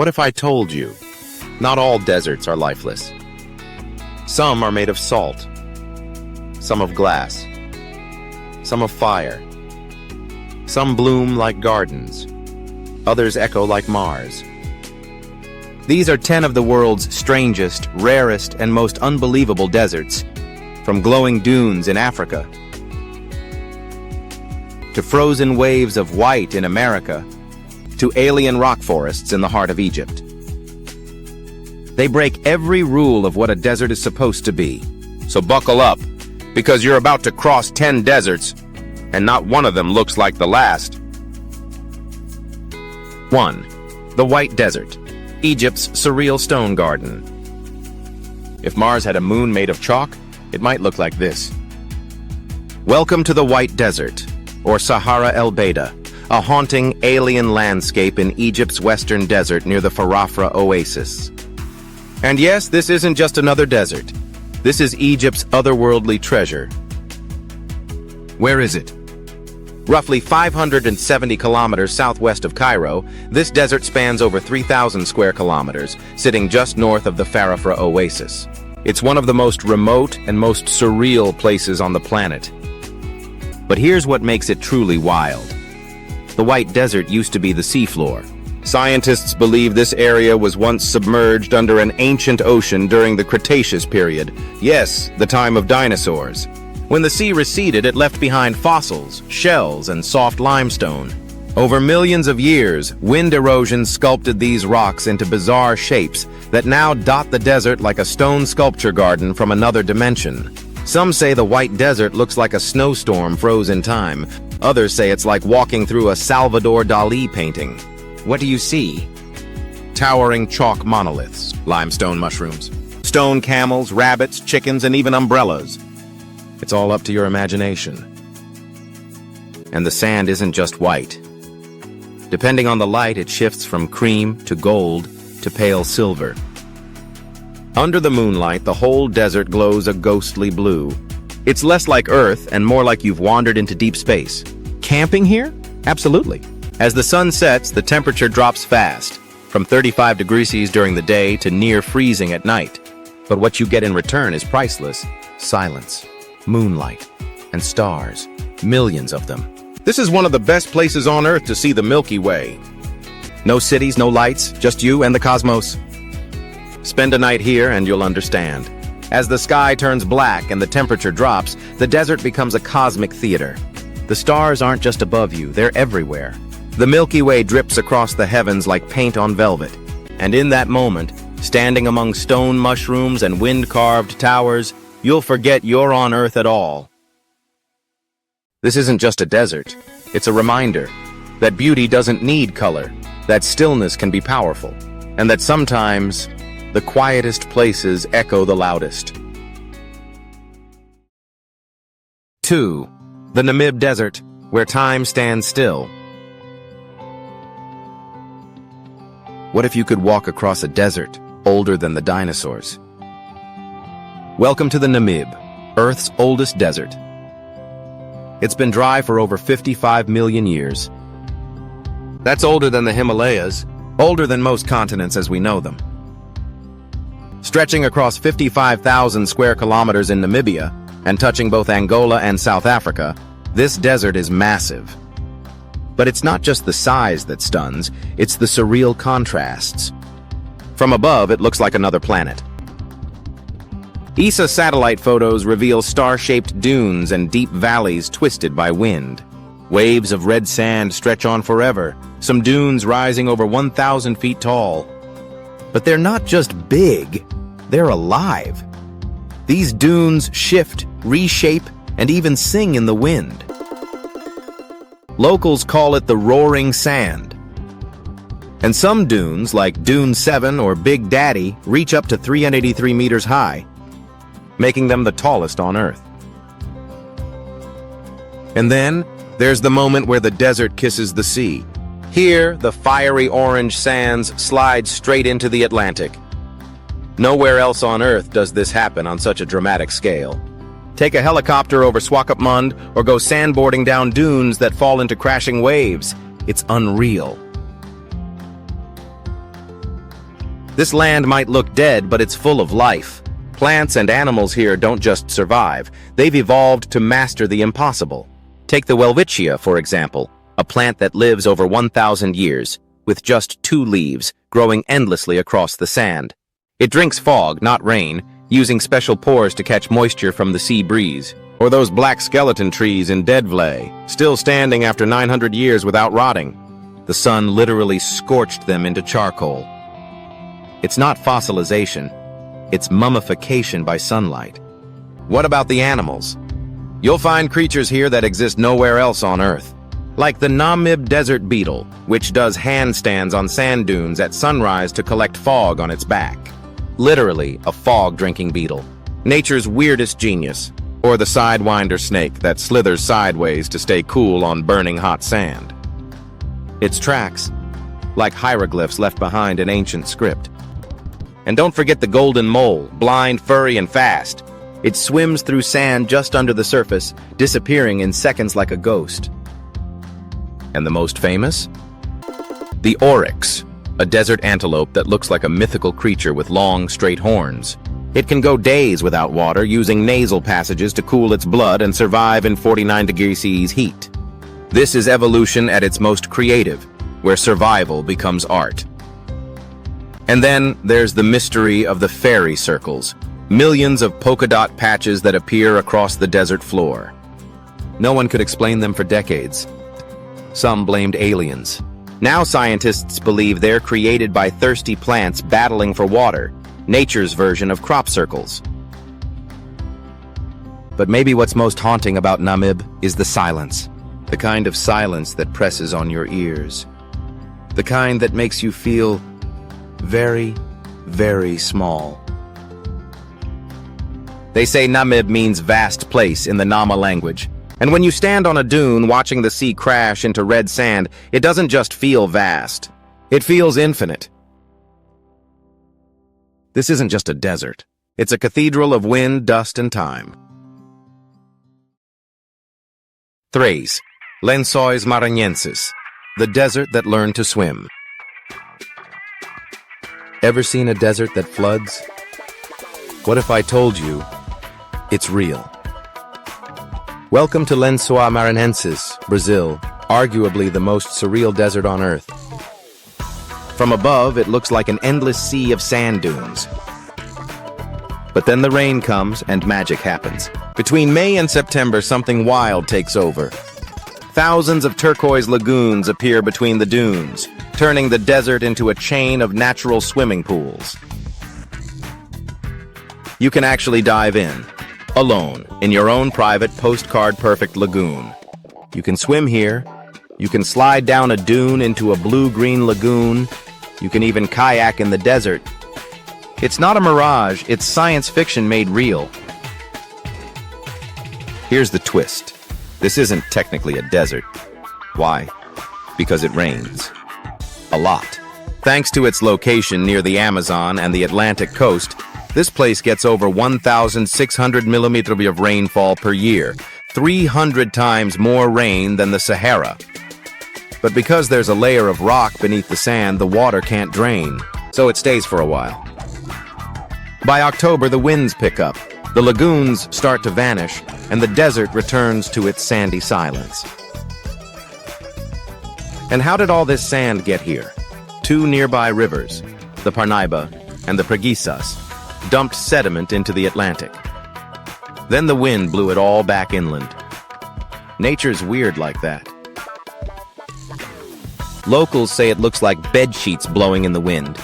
What if I told you, not all deserts are lifeless? Some are made of salt, some of glass, some of fire. Some bloom like gardens, others echo like Mars. These are 10 of the world's strangest, rarest, and most unbelievable deserts, from glowing dunes in Africa to frozen waves of white in America, to alien rock forests in the heart of Egypt. They break every rule of what a desert is supposed to be. So buckle up, because you're about to cross 10 deserts, and not one of them looks like the last. 1. The White Desert, Egypt's surreal stone garden. If Mars had a moon made of chalk, it might look like this. Welcome to the White Desert, or Sahara El Beida, a haunting alien landscape in Egypt's western desert near the Farafra oasis. And yes, this isn't just another desert. This is Egypt's otherworldly treasure. Where is it? Roughly 570 kilometers southwest of Cairo, this desert spans over 3,000 square kilometers, sitting just north of the Farafra oasis. It's one of the most remote and most surreal places on the planet. But here's what makes it truly wild. The White Desert used to be the seafloor. Scientists believe this area was once submerged under an ancient ocean during the Cretaceous period. Yes, the time of dinosaurs. When the sea receded, it left behind fossils, shells, and soft limestone. Over millions of years, wind erosion sculpted these rocks into bizarre shapes that now dot the desert like a stone sculpture garden from another dimension. Some say the White Desert looks like a snowstorm froze in time. Others say it's like walking through a Salvador Dali painting. What do you see? Towering chalk monoliths, limestone mushrooms, stone camels, rabbits, chickens, and even umbrellas. It's all up to your imagination. And the sand isn't just white. Depending on the light, it shifts from cream to gold to pale silver. Under the moonlight, the whole desert glows a ghostly blue. It's less like Earth and more like you've wandered into deep space. Camping here? Absolutely. As the sun sets, the temperature drops fast, from 35 degrees during the day to near freezing at night. But what you get in return is priceless. Silence, moonlight, and stars. Millions of them. This is one of the best places on Earth to see the Milky Way. No cities, no lights, just you and the cosmos. Spend a night here and you'll understand. As the sky turns black and the temperature drops, the desert becomes a cosmic theater. The stars aren't just above you, they're everywhere. The Milky Way drips across the heavens like paint on velvet. And in that moment, standing among stone mushrooms and wind-carved towers, you'll forget you're on Earth at all. This isn't just a desert. It's a reminder that beauty doesn't need color, that stillness can be powerful, and that sometimes the quietest places echo the loudest. 2. The Namib Desert, where time stands still. What if you could walk across a desert older than the dinosaurs? Welcome to the Namib, Earth's oldest desert. It's been dry for over 55 million years. That's older than the Himalayas, older than most continents as we know them. Stretching across 55,000 square kilometers in Namibia and touching both Angola and South Africa, this desert is massive. But it's not just the size that stuns, it's the surreal contrasts. From above, it looks like another planet. ESA satellite photos reveal star-shaped dunes and deep valleys twisted by wind. Waves of red sand stretch on forever, some dunes rising over 1,000 feet tall. But they're not just big, they're alive. These dunes shift, reshape, and even sing in the wind. Locals call it the roaring sand. And some dunes, like Dune 7 or Big Daddy, reach up to 383 meters high, making them the tallest on Earth. And then, there's the moment where the desert kisses the sea. Here, the fiery orange sands slide straight into the Atlantic. Nowhere else on Earth does this happen on such a dramatic scale. Take a helicopter over Swakopmund or go sandboarding down dunes that fall into crashing waves. It's unreal. This land might look dead, but it's full of life. Plants and animals here don't just survive. They've evolved to master the impossible. Take the welwitschia, for example, a plant that lives over 1,000 years, with just 2 leaves, growing endlessly across the sand. It drinks fog, not rain, using special pores to catch moisture from the sea breeze. Or those black skeleton trees in Deadvley, still standing after 900 years without rotting. The sun literally scorched them into charcoal. It's not fossilization, it's mummification by sunlight. What about the animals? You'll find creatures here that exist nowhere else on Earth. Like the Namib Desert beetle, which does handstands on sand dunes at sunrise to collect fog on its back. Literally a fog-drinking beetle. Nature's weirdest genius. Or the sidewinder snake that slithers sideways to stay cool on burning hot sand. Its tracks, like hieroglyphs left behind in ancient script. And don't forget the golden mole, blind, furry, and fast. It swims through sand just under the surface, disappearing in seconds like a ghost. And the most famous? The oryx, a desert antelope that looks like a mythical creature with long, straight horns. It can go days without water, using nasal passages to cool its blood and survive in 49 degrees Celsius heat. This is evolution at its most creative, where survival becomes art. And then there's the mystery of the fairy circles, millions of polka dot patches that appear across the desert floor. No one could explain them for decades. Some blamed aliens. Now scientists believe they're created by thirsty plants battling for water, nature's version of crop circles. But maybe what's most haunting about Namib is the silence. The kind of silence that presses on your ears. The kind that makes you feel very, very small. They say Namib means vast place in the Nama language. And when you stand on a dune watching the sea crash into red sand, it doesn't just feel vast. It feels infinite. This isn't just a desert. It's a cathedral of wind, dust, and time. 3. Lençóis Maranhenses, the desert that learned to swim. Ever seen a desert that floods? What if I told you it's real? Welcome to Lençóis Maranhenses, Brazil, arguably the most surreal desert on Earth. From above, it looks like an endless sea of sand dunes. But then the rain comes and magic happens. Between May and September, something wild takes over. Thousands of turquoise lagoons appear between the dunes, turning the desert into a chain of natural swimming pools. You can actually dive in, alone, in your own private postcard-perfect lagoon. You can swim here, you can slide down a dune into a blue-green lagoon, you can even kayak in the desert. It's not a mirage, it's science fiction made real. Here's the twist. This isn't technically a desert. Why? Because it rains. A lot. Thanks to its location near the Amazon and the Atlantic coast, this place gets over 1,600 millimeters of rainfall per year, 300 times more rain than the Sahara. But because there's a layer of rock beneath the sand, the water can't drain, so it stays for a while. By October, the winds pick up, the lagoons start to vanish, and the desert returns to its sandy silence. And how did all this sand get here? 2 nearby rivers, the Parnaíba and the Preguiças, dumped sediment into the Atlantic. Then the wind blew it all back inland. Nature's weird like that. Locals say it looks like bed sheets blowing in the wind.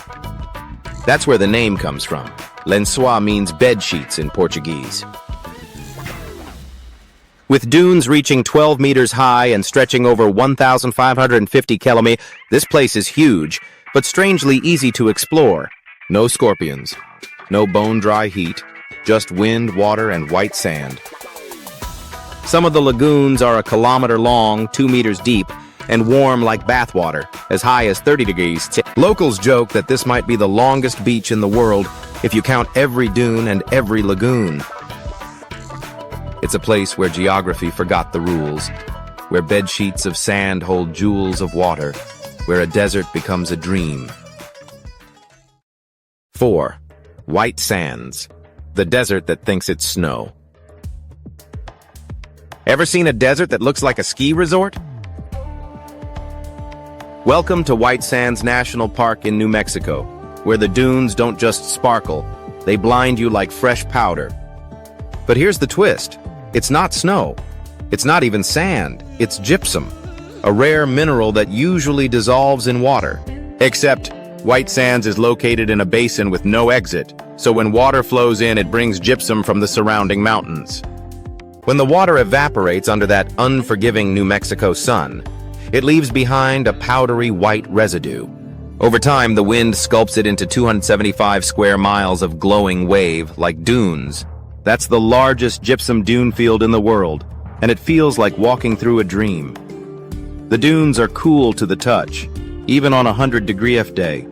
That's where the name comes from. Lençóis means bed sheets in Portuguese. With dunes reaching 12 meters high and stretching over 1,550 kilometers, this place is huge, but strangely easy to explore. No scorpions, no bone-dry heat, just wind, water, and white sand. Some of the lagoons are a kilometer long, 2 meters deep, and warm like bathwater, as high as 30 degrees. Locals joke that this might be the longest beach in the world if you count every dune and every lagoon. It's a place where geography forgot the rules, where bed sheets of sand hold jewels of water, where a desert becomes a dream. 4. White sands. The desert that thinks it's snow. Ever seen a desert that looks like a ski resort? Welcome to White Sands National Park in New Mexico, where the dunes don't just sparkle, they blind you like fresh powder. But here's the twist. It's not snow. It's not even sand. It's gypsum, a rare mineral that usually dissolves in water. Except, White Sands is located in a basin with no exit, so when water flows in, it brings gypsum from the surrounding mountains. When the water evaporates under that unforgiving New Mexico sun, it leaves behind a powdery white residue. Over time, the wind sculpts it into 275 square miles of glowing wave, like dunes. That's the largest gypsum dune field in the world, and it feels like walking through a dream. The dunes are cool to the touch, even on a 100-degree F day,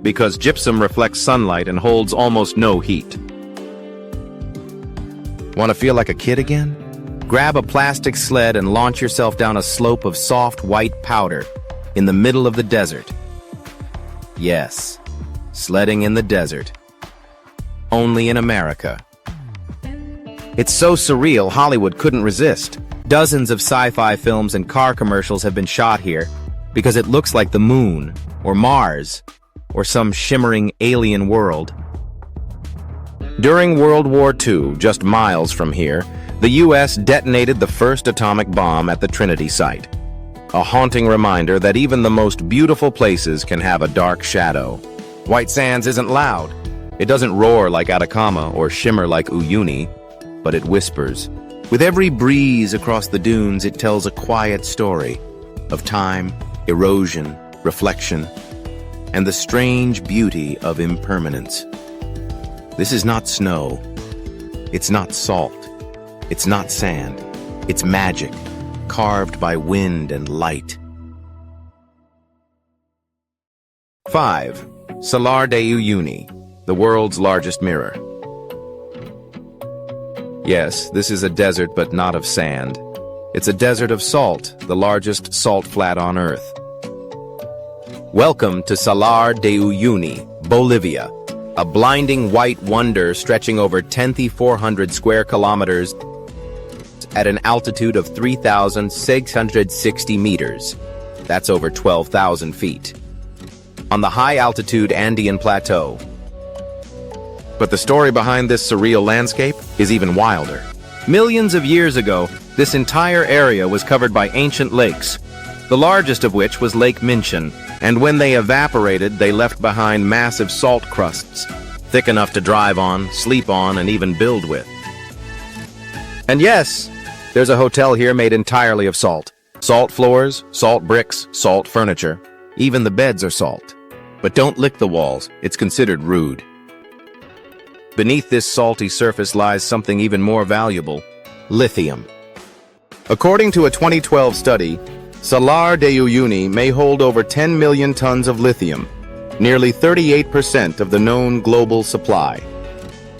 because gypsum reflects sunlight and holds almost no heat. Want to feel like a kid again? Grab a plastic sled and launch yourself down a slope of soft white powder in the middle of the desert. Yes, sledding in the desert. Only in America. It's so surreal, Hollywood couldn't resist. Dozens of sci-fi films and car commercials have been shot here because it looks like the moon, or Mars, or some shimmering alien world. During World War II, just miles from here, the U.S. detonated the first atomic bomb at the Trinity site. A haunting reminder that even the most beautiful places can have a dark shadow. White Sands isn't loud. It doesn't roar like Atacama or shimmer like Uyuni, but it whispers. With every breeze across the dunes, it tells a quiet story of time, erosion, reflection, and the strange beauty of impermanence. This is not snow. It's not salt. It's not sand. It's magic, carved by wind and light. 5. Salar de Uyuni, the world's largest mirror. Yes, this is a desert, but not of sand. It's a desert of salt, the largest salt flat on Earth. Welcome to Salar de Uyuni, Bolivia, a blinding white wonder stretching over 10,400 square kilometers at an altitude of 3,660 meters. That's over 12,000 feet. On the high-altitude Andean plateau. But the story behind this surreal landscape is even wilder. Millions of years ago, this entire area was covered by ancient lakes, the largest of which was Lake Minchin, and when they evaporated, they left behind massive salt crusts, thick enough to drive on, sleep on, and even build with. And yes, there's a hotel here made entirely of salt. Salt floors, salt bricks, salt furniture. Even the beds are salt. But don't lick the walls, it's considered rude. Beneath this salty surface lies something even more valuable: lithium. According to a 2012 study, Salar de Uyuni may hold over 10 million tons of lithium, nearly 38% of the known global supply.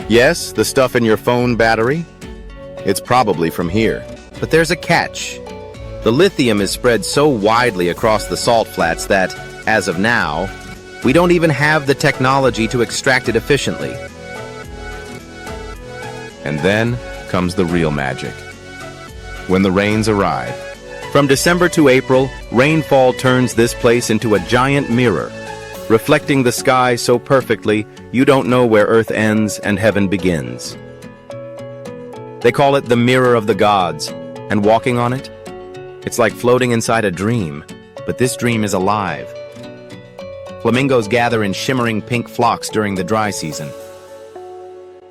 Yes, the stuff in your phone battery? It's probably from here. But there's a catch. The lithium is spread so widely across the salt flats that, as of now, we don't even have the technology to extract it efficiently. And then comes the real magic. When the rains arrive. From December to April, rainfall turns this place into a giant mirror, reflecting the sky so perfectly you don't know where Earth ends and heaven begins. They call it the mirror of the gods, and walking on it, it's like floating inside a dream, but this dream is alive. Flamingos gather in shimmering pink flocks during the dry season.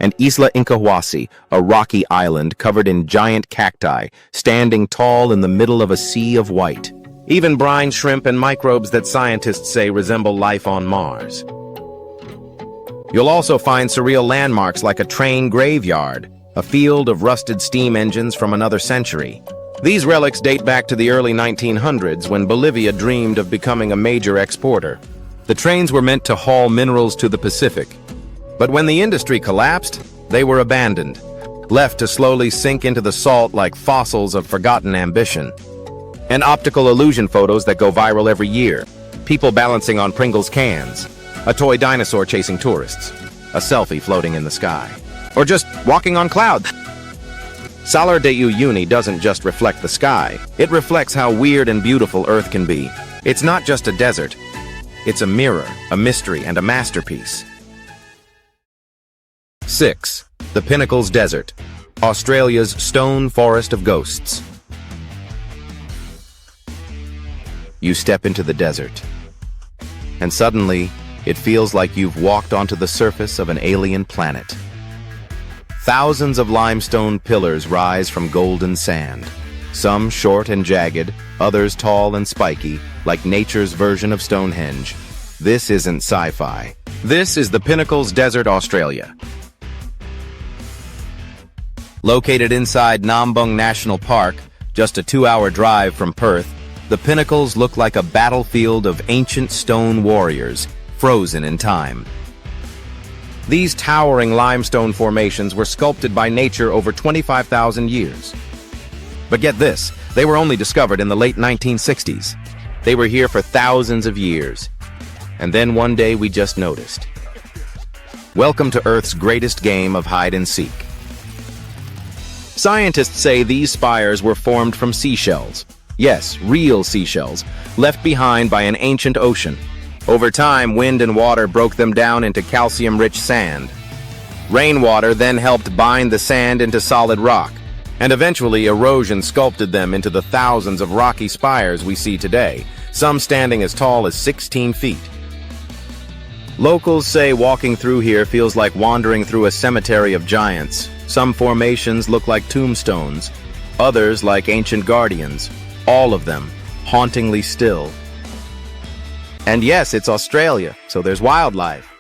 And Isla Incahuasi, a rocky island covered in giant cacti, standing tall in the middle of a sea of white. Even brine shrimp and microbes that scientists say resemble life on Mars. You'll also find surreal landmarks like a train graveyard, a field of rusted steam engines from another century. These relics date back to the early 1900s when Bolivia dreamed of becoming a major exporter. The trains were meant to haul minerals to the Pacific. But when the industry collapsed, they were abandoned, left to slowly sink into the salt like fossils of forgotten ambition. And optical illusion photos that go viral every year. People balancing on Pringles cans. a toy dinosaur chasing tourists, a selfie floating in the sky, or just walking on clouds. Salar de Uyuni doesn't just reflect the sky, it reflects how weird and beautiful Earth can be. It's not just a desert, it's a mirror, a mystery, and a masterpiece. 6. The Pinnacles Desert, Australia's stone forest of ghosts. You step into the desert, and suddenly, it feels like you've walked onto the surface of an alien planet. Thousands of limestone pillars rise from golden sand, some short and jagged, others tall and spiky, like nature's version of Stonehenge. This isn't sci-fi. This is the Pinnacles Desert, Australia. Located inside Namib National Park, just a 2-hour drive from Perth, the Pinnacles look like a battlefield of ancient stone warriors, frozen in time. These towering limestone formations were sculpted by nature over 25,000 years. But get this, they were only discovered in the late 1960s. They were here for thousands of years. And then one day we just noticed. Welcome to Earth's greatest game of hide and seek. Scientists say these spires were formed from seashells. Yes, real seashells, left behind by an ancient ocean. Over time, wind and water broke them down into calcium-rich sand. Rainwater then helped bind the sand into solid rock, and eventually erosion sculpted them into the thousands of rocky spires we see today, some standing as tall as 16 feet. Locals say walking through here feels like wandering through a cemetery of giants. Some formations look like tombstones, others like ancient guardians, all of them hauntingly still. And yes, it's Australia, so there's wildlife.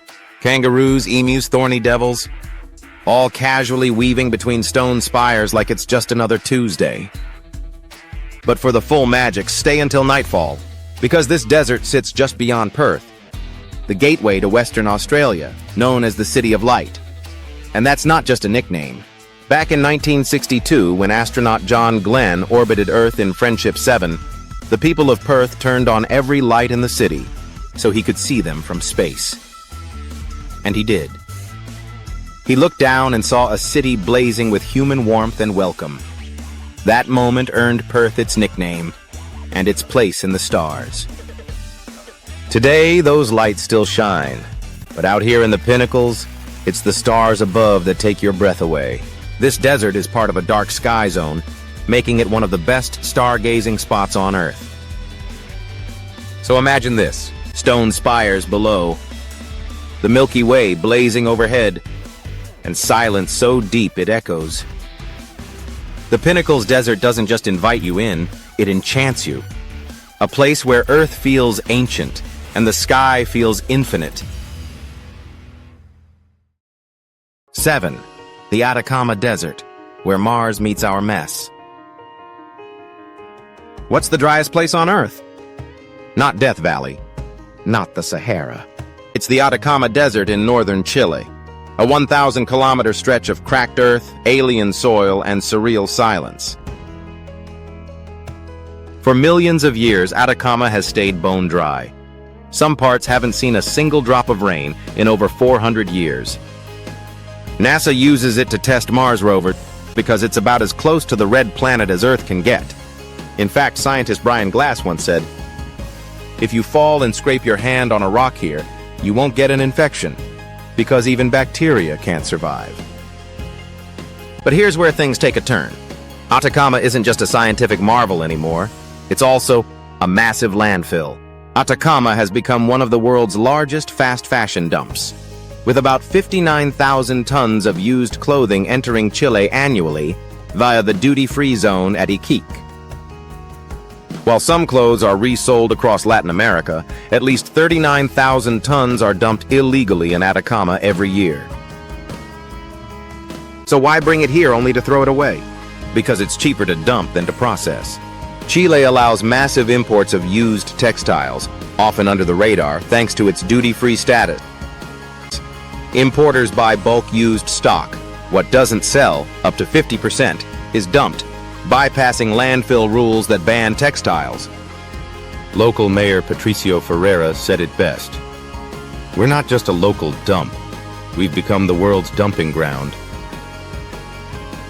Kangaroos, emus, thorny devils, all casually weaving between stone spires like it's just another Tuesday. But for the full magic, stay until nightfall, because this desert sits just beyond Perth, the gateway to Western Australia, known as the City of Light. And that's not just a nickname. Back in 1962, when astronaut John Glenn orbited Earth in Friendship 7, the people of Perth turned on every light in the city so he could see them from space. And he did. He looked down and saw a city blazing with human warmth and welcome. That moment earned Perth its nickname and its place in the stars. Today, those lights still shine, but out here in the Pinnacles, it's the stars above that take your breath away. This desert is part of a dark sky zone, making it one of the best stargazing spots on Earth. So imagine this, stone spires below, the Milky Way blazing overhead, and silence so deep it echoes. The Pinnacles Desert doesn't just invite you in, it enchants you. A place where Earth feels ancient, and the sky feels infinite. 7. The Atacama Desert, where Mars meets our mess. What's the driest place on Earth? Not Death Valley. Not the Sahara. It's the Atacama Desert in northern Chile, a 1,000-kilometer stretch of cracked earth, alien soil, and surreal silence. For millions of years, Atacama has stayed bone dry. Some parts haven't seen a single drop of rain in over 400 years. NASA uses it to test Mars rover because it's about as close to the red planet as Earth can get. In fact, scientist Brian Glass once said, "If you fall and scrape your hand on a rock here, you won't get an infection, because even bacteria can't survive." But here's where things take a turn. Atacama isn't just a scientific marvel anymore, it's also a massive landfill. Atacama has become one of the world's largest fast fashion dumps, with about 59,000 tons of used clothing entering Chile annually via the duty-free zone at Iquique. While some clothes are resold across Latin America, at least 39,000 tons are dumped illegally in Atacama every year. So why bring it here only to throw it away? Because it's cheaper to dump than to process. Chile allows massive imports of used textiles, often under the radar, thanks to its duty-free status. Importers buy bulk used stock. What doesn't sell, up to 50%, is dumped, bypassing landfill rules that ban textiles. Local Mayor Patricio Ferreira said it best. We're not just a local dump. We've become the world's dumping ground.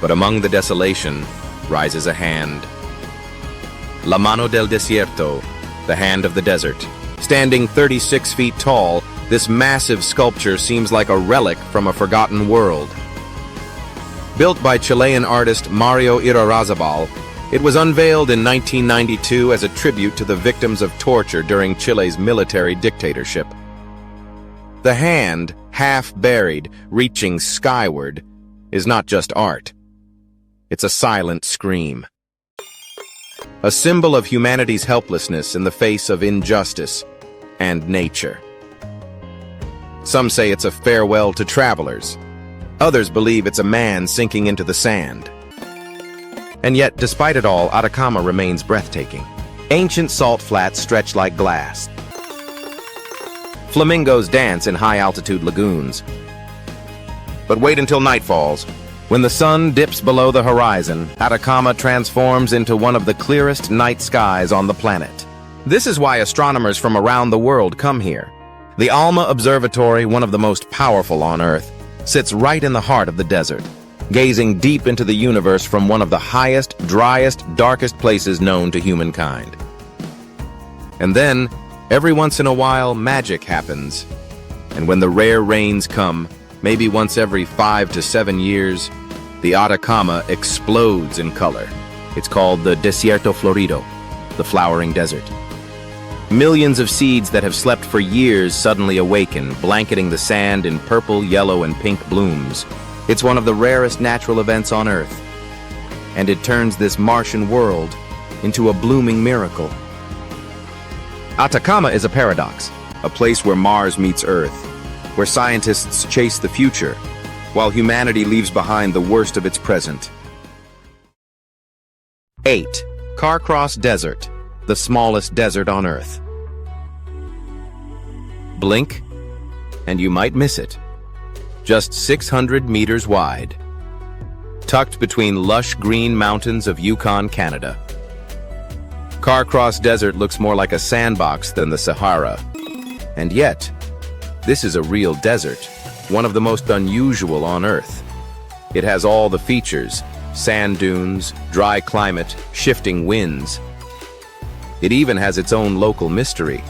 But among the desolation rises a hand. La mano del desierto, the hand of the desert. Standing 36 feet tall, this massive sculpture seems like a relic from a forgotten world. Built by Chilean artist Mario Irarrázaval, it was unveiled in 1992 as a tribute to the victims of torture during Chile's military dictatorship. The hand, half buried, reaching skyward, is not just art. It's a silent scream. A symbol of humanity's helplessness in the face of injustice and nature. Some say it's a farewell to travelers. Others believe it's a man sinking into the sand. And yet, despite it all, Atacama remains breathtaking. Ancient salt flats stretch like glass. Flamingos dance in high-altitude lagoons. But wait until night falls. When the sun dips below the horizon, Atacama transforms into one of the clearest night skies on the planet. This is why astronomers from around the world come here. The Alma Observatory, one of the most powerful on Earth, sits right in the heart of the desert, gazing deep into the universe from one of the highest, driest, darkest places known to humankind. And then, every once in a while, magic happens. And when the rare rains come, maybe once every 5 to 7 years, the Atacama explodes in color. It's called the Desierto Florido, the flowering desert. Millions of seeds that have slept for years suddenly awaken, blanketing the sand in purple, yellow, and pink blooms. It's one of the rarest natural events on Earth. And it turns this Martian world into a blooming miracle. Atacama is a paradox, a place where Mars meets Earth, where scientists chase the future, while humanity leaves behind the worst of its present. 8. Carcross Desert, the smallest desert on Earth. Blink, and you might miss it. Just 600 meters wide. Tucked between lush green mountains of Yukon, Canada. Carcross Desert looks more like a sandbox than the Sahara. And yet, this is a real desert, one of the most unusual on Earth. It has all the features: sand dunes, dry climate, shifting winds. It even has its own local mystery.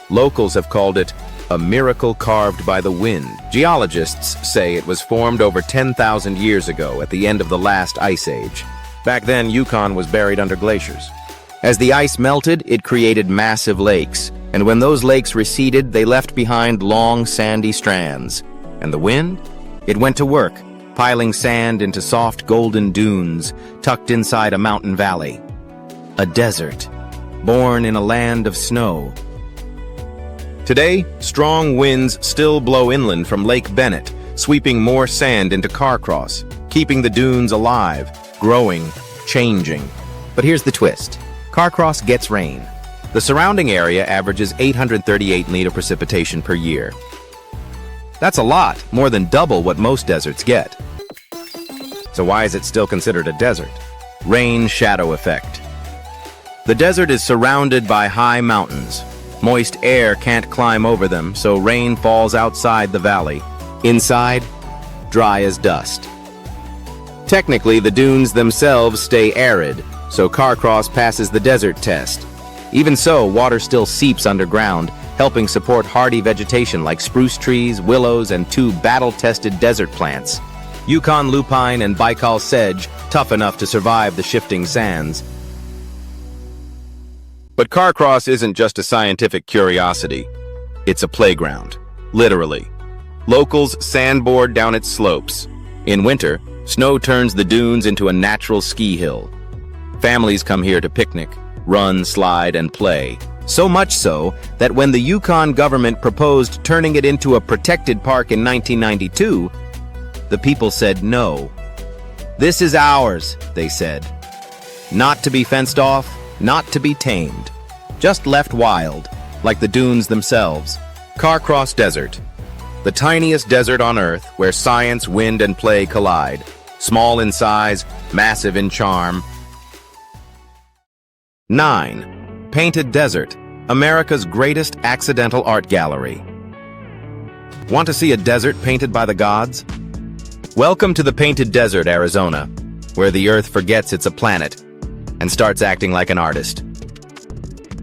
Locals have called it a miracle carved by the wind. Geologists say it was formed over 10,000 years ago at the end of the last ice age. Back then, Yukon was buried under glaciers. As the ice melted, it created massive lakes, and when those lakes receded, they left behind long, sandy strands. And the wind? It went to work, piling sand into soft golden dunes, tucked inside a mountain valley. A desert, born in a land of snow. Today, strong winds still blow inland from Lake Bennett, sweeping more sand into Carcross, keeping the dunes alive, growing, changing. But here's the twist. Carcross gets rain. The surrounding area averages 838 liters of precipitation per year. That's a lot, more than double what most deserts get. So why is it still considered a desert? Rain shadow effect. The desert is surrounded by high mountains. Moist air can't climb over them, so rain falls outside the valley. Inside, dry as dust. Technically, the dunes themselves stay arid, so Carcross passes the desert test. Even so, water still seeps underground, helping support hardy vegetation like spruce trees, willows, and 2 battle-tested desert plants. Yukon lupine and Baikal sedge, tough enough to survive the shifting sands. But Carcross isn't just a scientific curiosity. It's a playground, literally. Locals sandboard down its slopes. In winter, snow turns the dunes into a natural ski hill. Families come here to picnic, run, slide, and play. So much so that when the Yukon government proposed turning it into a protected park in 1992, the people said no. "This is ours," they said. Not to be fenced off, not to be tamed. Just left wild, like the dunes themselves. Carcross Desert, the tiniest desert on Earth where science, wind, and play collide. Small in size, massive in charm. 9. Painted Desert, America's greatest accidental art gallery. Want to see a desert painted by the gods? Welcome to the Painted Desert, Arizona, where the Earth forgets it's a planet and starts acting like an artist.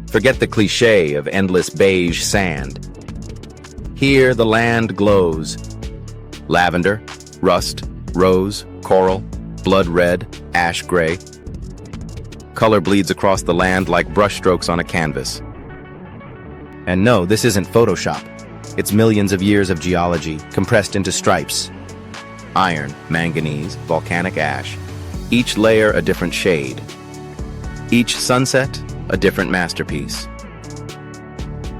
Forget the cliché of endless beige sand. Here, the land glows. Lavender, rust, rose, coral, blood red, ash gray. Color bleeds across the land like brushstrokes on a canvas. And no, this isn't Photoshop. It's millions of years of geology compressed into stripes. Iron, manganese, volcanic ash. Each layer a different shade. Each sunset, a different masterpiece.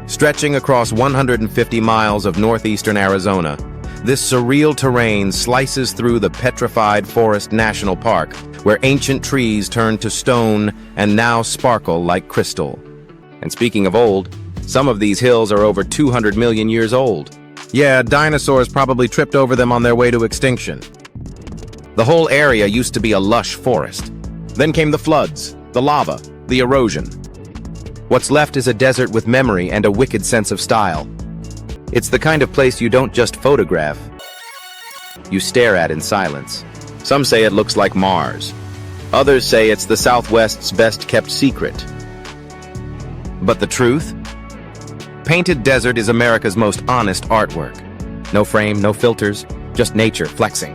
Stretching across 150 miles of northeastern Arizona, this surreal terrain slices through the petrified Forest National Park, where ancient trees turned to stone and now sparkle like crystal. And speaking of old, some of these hills are over 200 million years old. Yeah, dinosaurs probably tripped over them on their way to extinction. The whole area used to be a lush forest. Then came the floods, the lava, the erosion. What's left is a desert with memory and a wicked sense of style. It's the kind of place you don't just photograph, you stare at in silence. Some say it looks like Mars. Others say it's the Southwest's best-kept secret. But the truth? Painted Desert is America's most honest artwork. No frame, no filters, just nature flexing.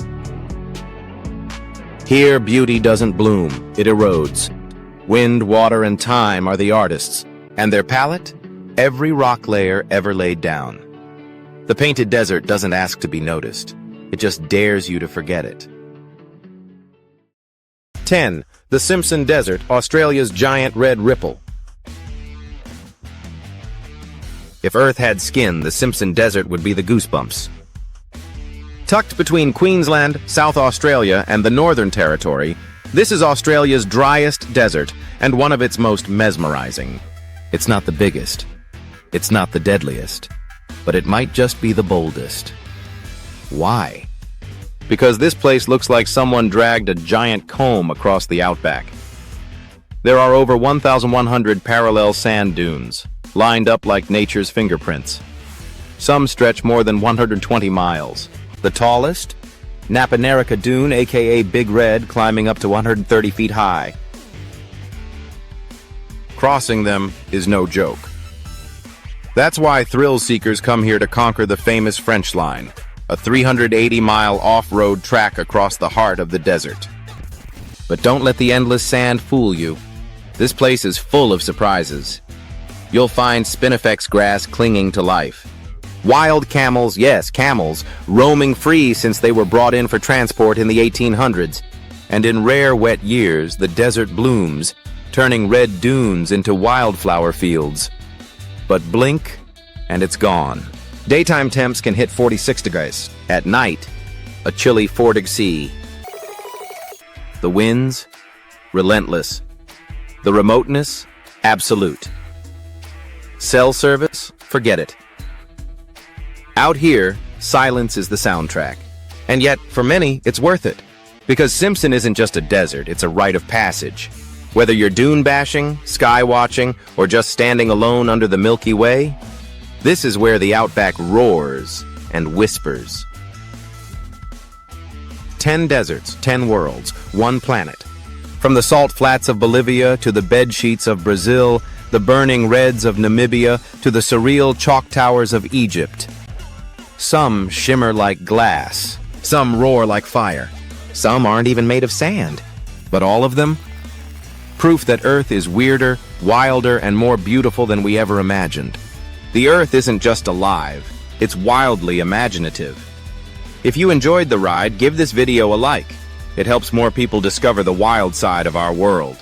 Here, beauty doesn't bloom, it erodes. Wind, water, and time are the artists, and their palette? Every rock layer ever laid down. The Painted Desert doesn't ask to be noticed. It just dares you to forget it. 10. The Simpson Desert, Australia's giant red ripple. If Earth had skin, the Simpson Desert would be the goosebumps. Tucked between Queensland, South Australia, and the Northern Territory, this is Australia's driest desert and one of its most mesmerizing. It's not the biggest. It's not the deadliest. But it might just be the boldest. Why? Because this place looks like someone dragged a giant comb across the outback. There are over 1,100 parallel sand dunes, lined up like nature's fingerprints. Some stretch more than 120 miles. The tallest? Napanerica Dune, aka Big Red, climbing up to 130 feet high. Crossing them is no joke. That's why thrill seekers come here to conquer the famous French Line, a 380-mile off-road track across the heart of the desert. But don't let the endless sand fool you. This place is full of surprises. You'll find spinifex grass clinging to life. Wild camels, yes, camels, roaming free since they were brought in for transport in the 1800s. And in rare wet years, the desert blooms, turning red dunes into wildflower fields. But blink, and it's gone. Daytime temps can hit 46 degrees. At night, a chilly 4 degrees. The winds, relentless. The remoteness, absolute. Cell service, forget it. Out here, silence is the soundtrack. And yet, for many, it's worth it. Because Simpson isn't just a desert, it's a rite of passage. Whether you're dune bashing, sky watching, or just standing alone under the Milky Way, this is where the outback roars and whispers. 10 deserts, 10 worlds, 1 planet. From the salt flats of Bolivia to the bed sheets of Brazil, the burning reds of Namibia to the surreal chalk towers of Egypt. Some shimmer like glass, some roar like fire, some aren't even made of sand, but all of them? Proof that Earth is weirder, wilder, and more beautiful than we ever imagined. The Earth isn't just alive, it's wildly imaginative. If you enjoyed the ride, give this video a like. It helps more people discover the wild side of our world.